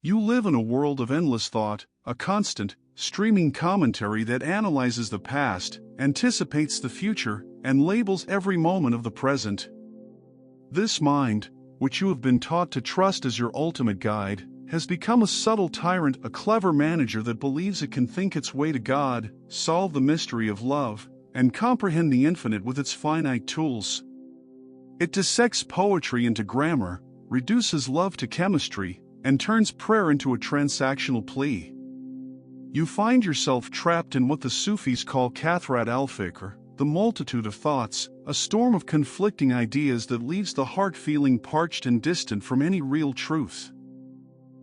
You live in a world of endless thought, a constant, streaming commentary that analyzes the past, anticipates the future, and labels every moment of the present. This mind, which you have been taught to trust as your ultimate guide, has become a subtle tyrant, a clever manager that believes it can think its way to God, solve the mystery of love, and comprehend the infinite with its finite tools. It dissects poetry into grammar, reduces love to chemistry, and turns prayer into a transactional plea. You find yourself trapped in what the Sufis call kathrat al-fikr, the multitude of thoughts, a storm of conflicting ideas that leaves the heart feeling parched and distant from any real truth.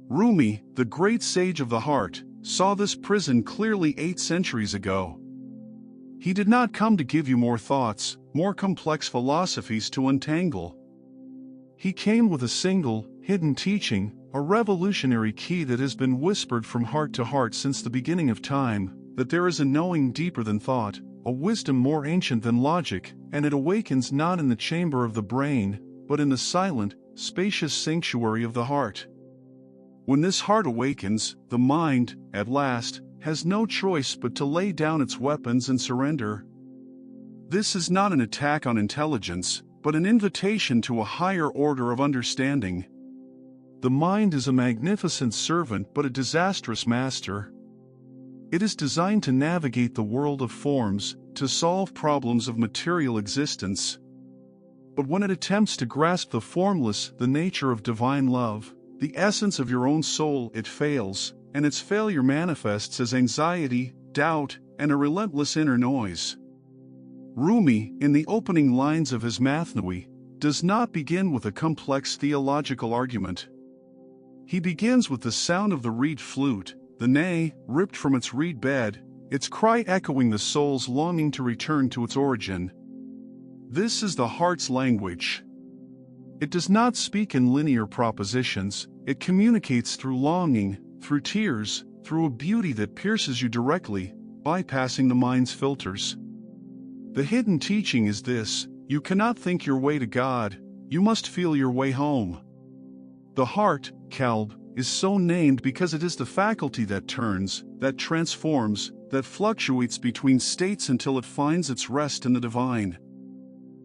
Rumi, the great sage of the heart, saw this prison clearly 8 centuries ago. He did not come to give you more thoughts, more complex philosophies to untangle. He came with a single, hidden teaching, a revolutionary key that has been whispered from heart to heart since the beginning of time, that there is a knowing deeper than thought, a wisdom more ancient than logic, and it awakens not in the chamber of the brain, but in the silent, spacious sanctuary of the heart. When this heart awakens, the mind, at last, has no choice but to lay down its weapons and surrender. This is not an attack on intelligence, but an invitation to a higher order of understanding. The mind is a magnificent servant but a disastrous master. It is designed to navigate the world of forms, to solve problems of material existence. But when it attempts to grasp the formless, the nature of divine love, the essence of your own soul, it fails, and its failure manifests as anxiety, doubt, and a relentless inner noise. Rumi, in the opening lines of his Mathnawi, does not begin with a complex theological argument. He begins with the sound of the reed flute, the nay, ripped from its reed bed, its cry echoing the soul's longing to return to its origin. This is the heart's language. It does not speak in linear propositions, it communicates through longing, through tears, through a beauty that pierces you directly, bypassing the mind's filters. The hidden teaching is this: you cannot think your way to God, you must feel your way home. The heart, qalb, is so named because it is the faculty that turns, that transforms, that fluctuates between states until it finds its rest in the divine.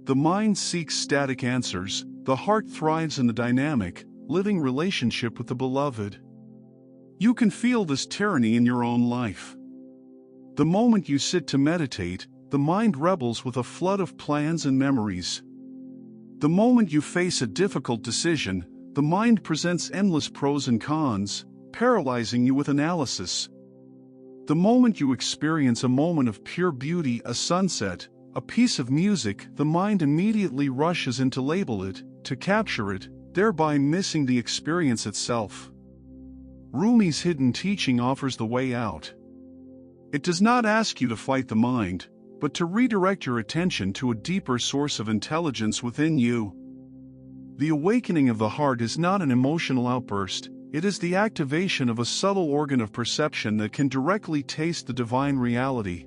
The mind seeks static answers, the heart thrives in the dynamic, living relationship with the beloved. You can feel this tyranny in your own life. The moment you sit to meditate, the mind rebels with a flood of plans and memories. The moment you face a difficult decision, the mind presents endless pros and cons, paralyzing you with analysis. The moment you experience a moment of pure beauty, a sunset, a piece of music, the mind immediately rushes in to label it, to capture it, thereby missing the experience itself. Rumi's hidden teaching offers the way out. It does not ask you to fight the mind, but to redirect your attention to a deeper source of intelligence within you. The awakening of the heart is not an emotional outburst, it is the activation of a subtle organ of perception that can directly taste the divine reality.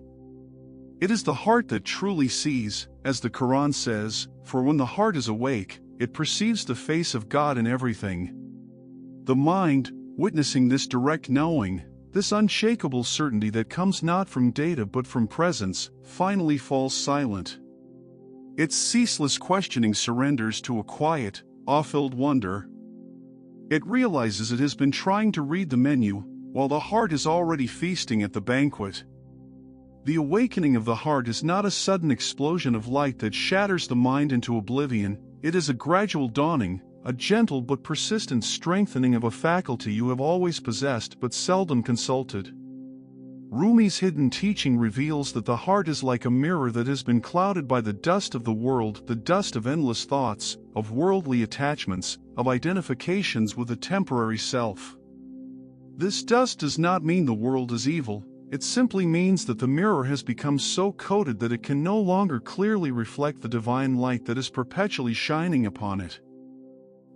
It is the heart that truly sees, as the Quran says, for when the heart is awake, it perceives the face of God in everything. The mind, witnessing this direct knowing, this unshakable certainty that comes not from data but from presence, finally falls silent. Its ceaseless questioning surrenders to a quiet, awe-filled wonder. It realizes it has been trying to read the menu, while the heart is already feasting at the banquet. The awakening of the heart is not a sudden explosion of light that shatters the mind into oblivion, it is a gradual dawning, a gentle but persistent strengthening of a faculty you have always possessed but seldom consulted. Rumi's hidden teaching reveals that the heart is like a mirror that has been clouded by the dust of the world, the dust of endless thoughts, of worldly attachments, of identifications with a temporary self. This dust does not mean the world is evil, it simply means that the mirror has become so coated that it can no longer clearly reflect the divine light that is perpetually shining upon it.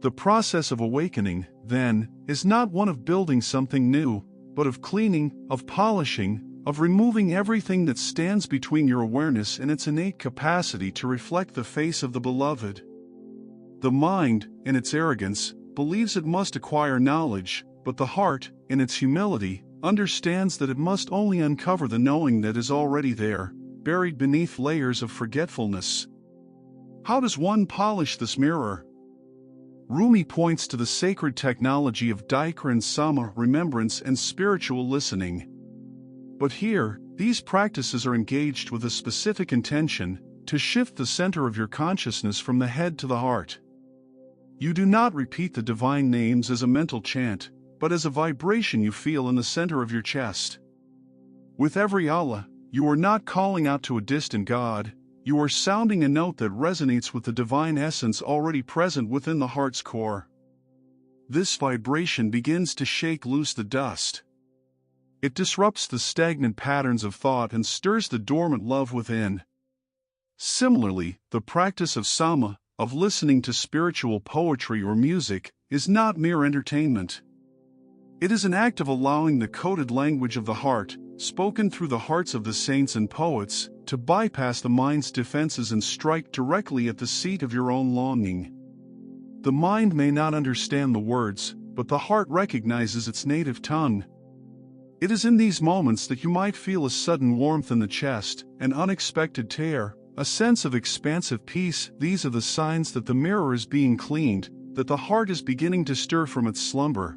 The process of awakening, then, is not one of building something new, but of cleaning, of polishing, of removing everything that stands between your awareness and its innate capacity to reflect the face of the beloved. The mind, in its arrogance, believes it must acquire knowledge, but the heart, in its humility, understands that it must only uncover the knowing that is already there, buried beneath layers of forgetfulness. How does one polish this mirror? Rumi points to the sacred technology of Dhikr and Sama, remembrance and spiritual listening. But here, these practices are engaged with a specific intention, to shift the center of your consciousness from the head to the heart. You do not repeat the divine names as a mental chant, but as a vibration you feel in the center of your chest. With every Allah, you are not calling out to a distant God, you are sounding a note that resonates with the divine essence already present within the heart's core. This vibration begins to shake loose the dust. It disrupts the stagnant patterns of thought and stirs the dormant love within. Similarly, the practice of Sama, of listening to spiritual poetry or music, is not mere entertainment. It is an act of allowing the coded language of the heart, spoken through the hearts of the saints and poets, to bypass the mind's defenses and strike directly at the seat of your own longing. The mind may not understand the words, but the heart recognizes its native tongue. It is in these moments that you might feel a sudden warmth in the chest, an unexpected tear, a sense of expansive peace. These are the signs that the mirror is being cleaned, that the heart is beginning to stir from its slumber.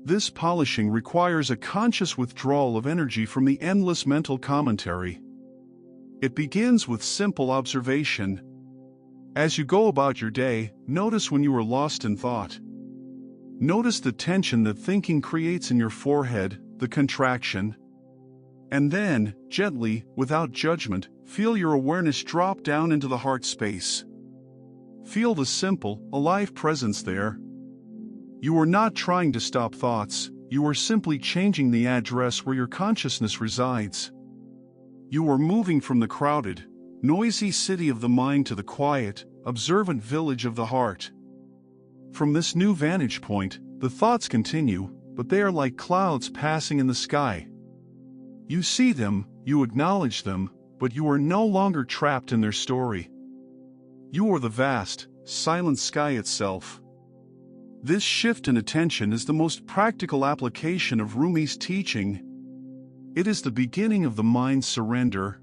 This polishing requires a conscious withdrawal of energy from the endless mental commentary. It begins with simple observation. As you go about your day, notice when you are lost in thought. Notice the tension that thinking creates in your forehead, the contraction. And then, gently, without judgment, feel your awareness drop down into the heart space. Feel the simple, alive presence there. You are not trying to stop thoughts, you are simply changing the address where your consciousness resides. You are moving from the crowded, noisy city of the mind to the quiet, observant village of the heart. From this new vantage point, the thoughts continue, but they are like clouds passing in the sky. You see them, you acknowledge them, but you are no longer trapped in their story. You are the vast, silent sky itself. This shift in attention is the most practical application of Rumi's teaching. It is the beginning of the mind's surrender.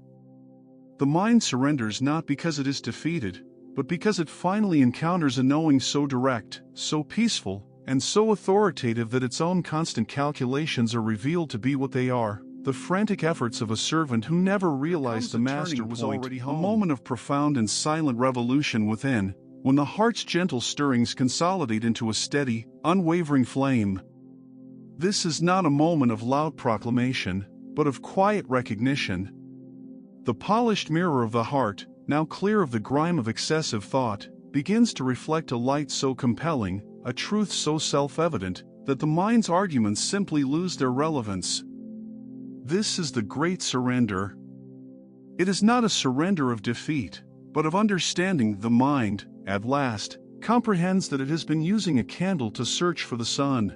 The mind surrenders not because it is defeated, but because it finally encounters a knowing so direct, so peaceful, and so authoritative that its own constant calculations are revealed to be what they are, the frantic efforts of a servant who never realized the master was already home. A moment of profound and silent revolution within, when the heart's gentle stirrings consolidate into a steady, unwavering flame. This is not a moment of loud proclamation, but of quiet recognition. The polished mirror of the heart, now clear of the grime of excessive thought, begins to reflect a light so compelling, a truth so self-evident, that the mind's arguments simply lose their relevance. This is the great surrender. It is not a surrender of defeat, but of understanding. The mind, at last, comprehends that it has been using a candle to search for the sun.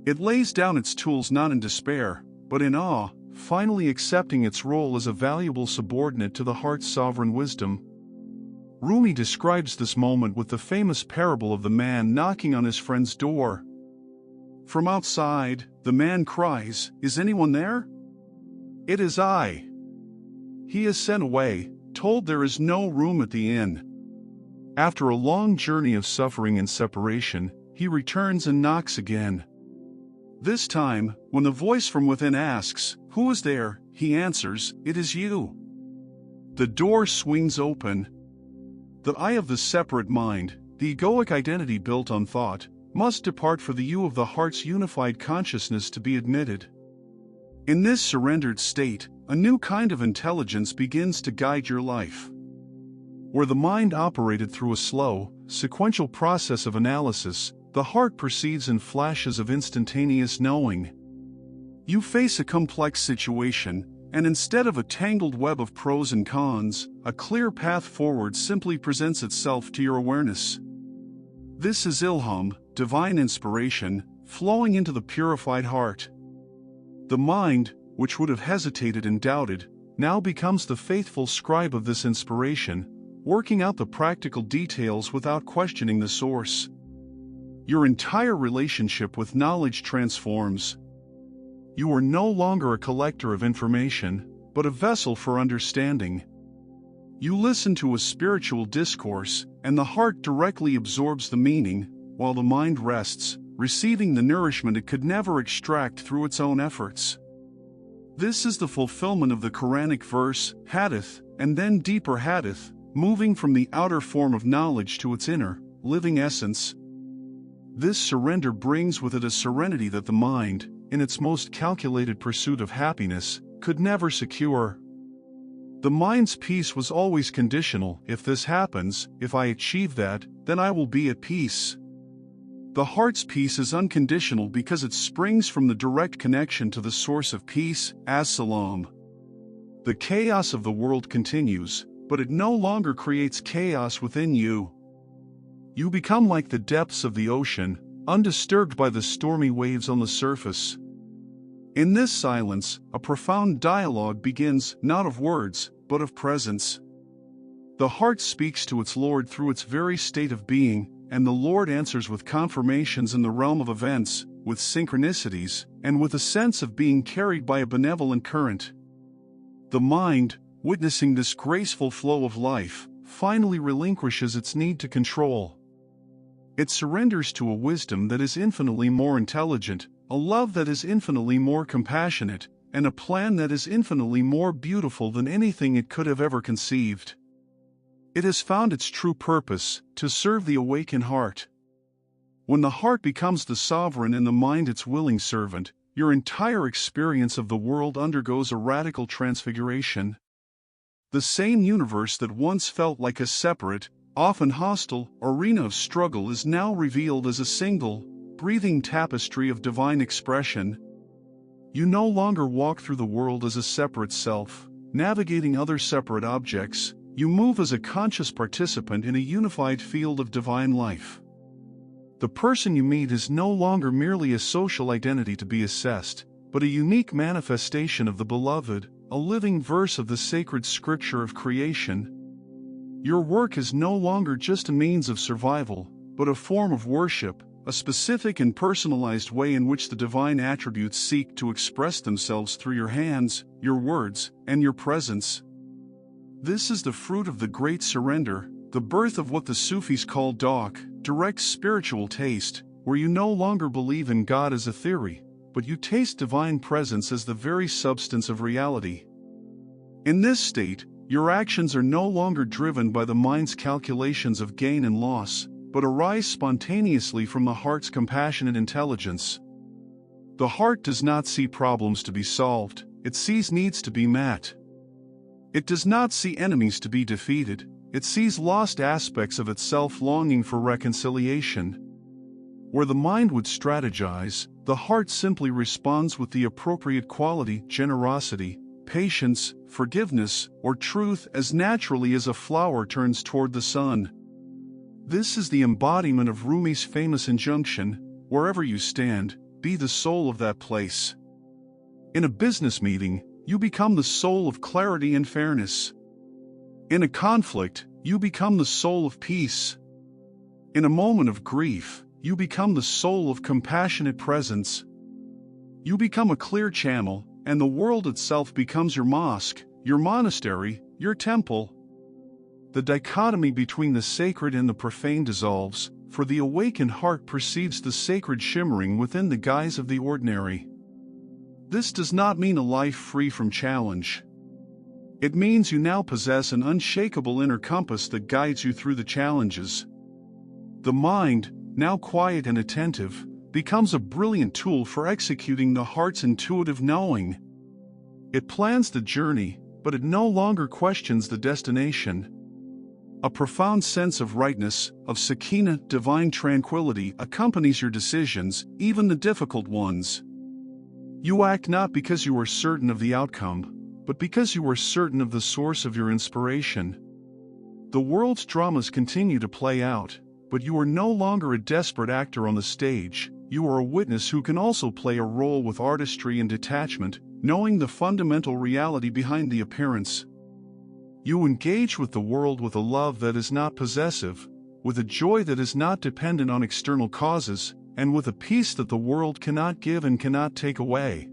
It lays down its tools not in despair, but in awe, finally accepting its role as a valuable subordinate to the heart's sovereign wisdom. Rumi describes this moment with the famous parable of the man knocking on his friend's door. From outside, the man cries, "Is anyone there?" "It is I." He is sent away, told there is no room at the inn. After a long journey of suffering and separation, he returns and knocks again. This time, when the voice from within asks, "Who is there?" he answers, "It is you." The door swings open. The I of the separate mind, the egoic identity built on thought, must depart for the you of the heart's unified consciousness to be admitted. In this surrendered state, a new kind of intelligence begins to guide your life. Where the mind operated through a slow, sequential process of analysis, the heart proceeds in flashes of instantaneous knowing. You face a complex situation, and instead of a tangled web of pros and cons, a clear path forward simply presents itself to your awareness. This is ilham, divine inspiration, flowing into the purified heart. The mind, which would have hesitated and doubted, now becomes the faithful scribe of this inspiration, working out the practical details without questioning the source. Your entire relationship with knowledge transforms. You are no longer a collector of information, but a vessel for understanding. You listen to a spiritual discourse, and the heart directly absorbs the meaning, while the mind rests, receiving the nourishment it could never extract through its own efforts. This is the fulfillment of the Quranic verse, hadith, and then deeper hadith, moving from the outer form of knowledge to its inner, living essence. This surrender brings with it a serenity that the mind, in its most calculated pursuit of happiness, could never secure. The mind's peace was always conditional. If this happens, if I achieve that, then I will be at peace. The heart's peace is unconditional because it springs from the direct connection to the source of peace, as-salam. The chaos of the world continues, but it no longer creates chaos within you. You become like the depths of the ocean, undisturbed by the stormy waves on the surface. In this silence, a profound dialogue begins, not of words, but of presence. The heart speaks to its Lord through its very state of being, and the Lord answers with confirmations in the realm of events, with synchronicities, and with a sense of being carried by a benevolent current. The mind, witnessing this graceful flow of life, finally relinquishes its need to control. It surrenders to a wisdom that is infinitely more intelligent, a love that is infinitely more compassionate, and a plan that is infinitely more beautiful than anything it could have ever conceived. It has found its true purpose, to serve the awakened heart. When the heart becomes the sovereign and the mind its willing servant, your entire experience of the world undergoes a radical transfiguration. The same universe that once felt like a separate, often hostile, arena of struggle is now revealed as a single, breathing tapestry of divine expression. You no longer walk through the world as a separate self, navigating other separate objects. You move as a conscious participant in a unified field of divine life. The person you meet is no longer merely a social identity to be assessed, but a unique manifestation of the beloved, a living verse of the sacred scripture of creation. Your work is no longer just a means of survival, but a form of worship, a specific and personalized way in which the divine attributes seek to express themselves through your hands, your words, and your presence. This is the fruit of the great surrender, the birth of what the Sufis call dhikr, direct spiritual taste, where you no longer believe in God as a theory, but you taste divine presence as the very substance of reality. In this state, your actions are no longer driven by the mind's calculations of gain and loss, but arise spontaneously from the heart's compassionate intelligence. The heart does not see problems to be solved, it sees needs to be met. It does not see enemies to be defeated, it sees lost aspects of itself longing for reconciliation. Where the mind would strategize, the heart simply responds with the appropriate quality, generosity, patience, forgiveness, or truth as naturally as a flower turns toward the sun. This is the embodiment of Rumi's famous injunction, wherever you stand, be the soul of that place. In a business meeting, you become the soul of clarity and fairness. In a conflict, you become the soul of peace. In a moment of grief, you become the soul of compassionate presence. You become a clear channel, and the world itself becomes your mosque, your monastery, your temple. The dichotomy between the sacred and the profane dissolves, for the awakened heart perceives the sacred shimmering within the guise of the ordinary. This does not mean a life free from challenge. It means you now possess an unshakable inner compass that guides you through the challenges. The mind, now quiet and attentive, becomes a brilliant tool for executing the heart's intuitive knowing. It plans the journey, but it no longer questions the destination. A profound sense of rightness, of sakina, divine tranquility, accompanies your decisions, even the difficult ones. You act not because you are certain of the outcome, but because you are certain of the source of your inspiration. The world's dramas continue to play out, but you are no longer a desperate actor on the stage, you are a witness who can also play a role with artistry and detachment, knowing the fundamental reality behind the appearance. You engage with the world with a love that is not possessive, with a joy that is not dependent on external causes, and with a peace that the world cannot give and cannot take away.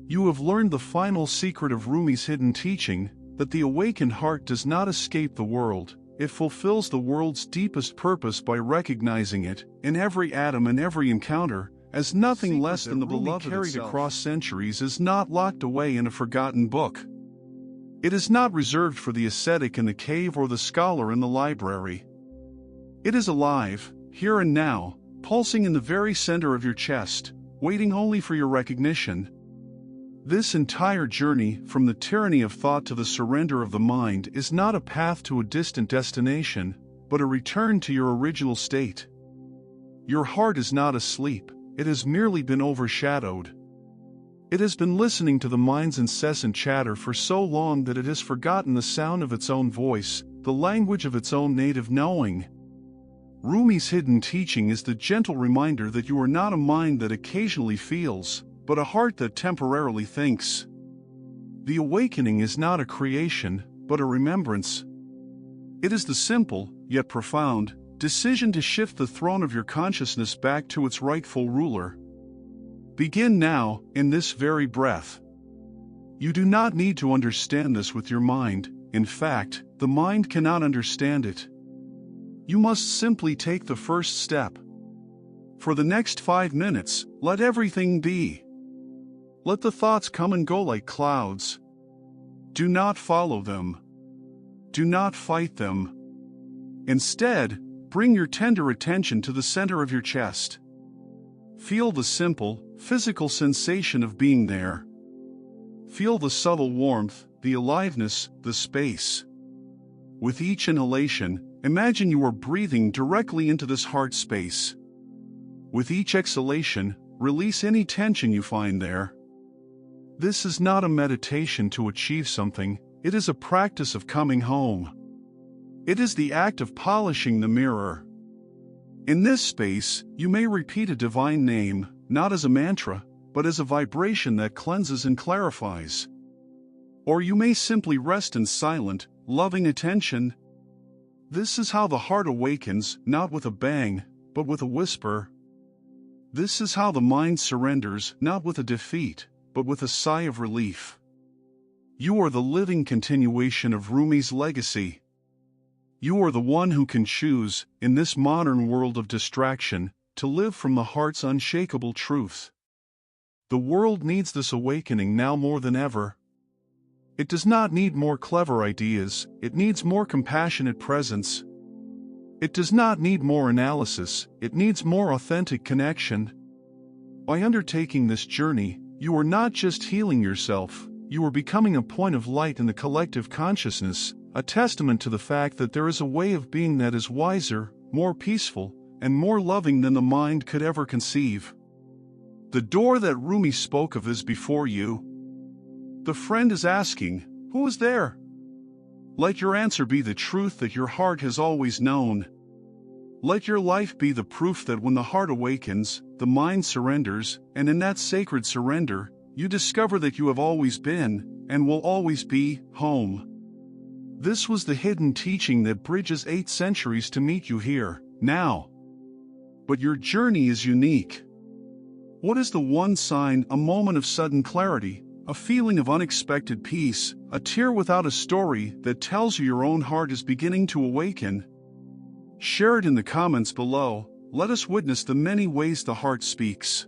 You have learned the final secret of Rumi's hidden teaching, that the awakened heart does not escape the world, it fulfills the world's deepest purpose by recognizing it, in every atom and every encounter, as nothing less than the beloved carried across centuries is not locked away in a forgotten book. It is not reserved for the ascetic in the cave or the scholar in the library. It is alive, here and now, pulsing in the very center of your chest, waiting only for your recognition. This entire journey, from the tyranny of thought to the surrender of the mind, is not a path to a distant destination, but a return to your original state. Your heart is not asleep, it has merely been overshadowed. It has been listening to the mind's incessant chatter for so long that it has forgotten the sound of its own voice, the language of its own native knowing. Rumi's hidden teaching is the gentle reminder that you are not a mind that occasionally feels, but a heart that temporarily thinks. The awakening is not a creation, but a remembrance. It is the simple, yet profound, decision to shift the throne of your consciousness back to its rightful ruler. Begin now, in this very breath. You do not need to understand this with your mind, in fact, the mind cannot understand it. You must simply take the first step. For the next 5 minutes, let everything be. Let the thoughts come and go like clouds. Do not follow them. Do not fight them. Instead, bring your tender attention to the center of your chest. Feel the simple, physical sensation of being there. Feel the subtle warmth, the aliveness, the space. With each inhalation, imagine you are breathing directly into this heart space. With each exhalation, release any tension you find there. This is not a meditation to achieve something, it is a practice of coming home. It is the act of polishing the mirror. In this space, you may repeat a divine name, not as a mantra, but as a vibration that cleanses and clarifies. Or you may simply rest in silent, loving attention. This is how the heart awakens, not with a bang, but with a whisper. This is how the mind surrenders, not with a defeat, but with a sigh of relief. You are the living continuation of Rumi's legacy. You are the one who can choose, in this modern world of distraction, to live from the heart's unshakable truth. The world needs this awakening now more than ever. It does not need more clever ideas, it needs more compassionate presence. It does not need more analysis, it needs more authentic connection. By undertaking this journey, you are not just healing yourself, you are becoming a point of light in the collective consciousness, a testament to the fact that there is a way of being that is wiser, more peaceful, and more loving than the mind could ever conceive. The door that Rumi spoke of is before you. The friend is asking, who is there? Let your answer be the truth that your heart has always known. Let your life be the proof that when the heart awakens, the mind surrenders, and in that sacred surrender, you discover that you have always been, and will always be, home. This was the hidden teaching that bridges 8 centuries to meet you here, now. But your journey is unique. What is the one sign, a moment of sudden clarity, a feeling of unexpected peace, a tear without a story that tells you your own heart is beginning to awaken? Share it in the comments below, let us witness the many ways the heart speaks.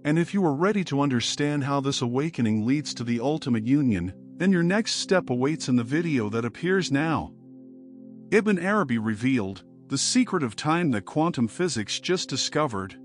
And if you are ready to understand how this awakening leads to the ultimate union, then your next step awaits in the video that appears now. Ibn Arabi revealed, the secret of time that quantum physics just discovered.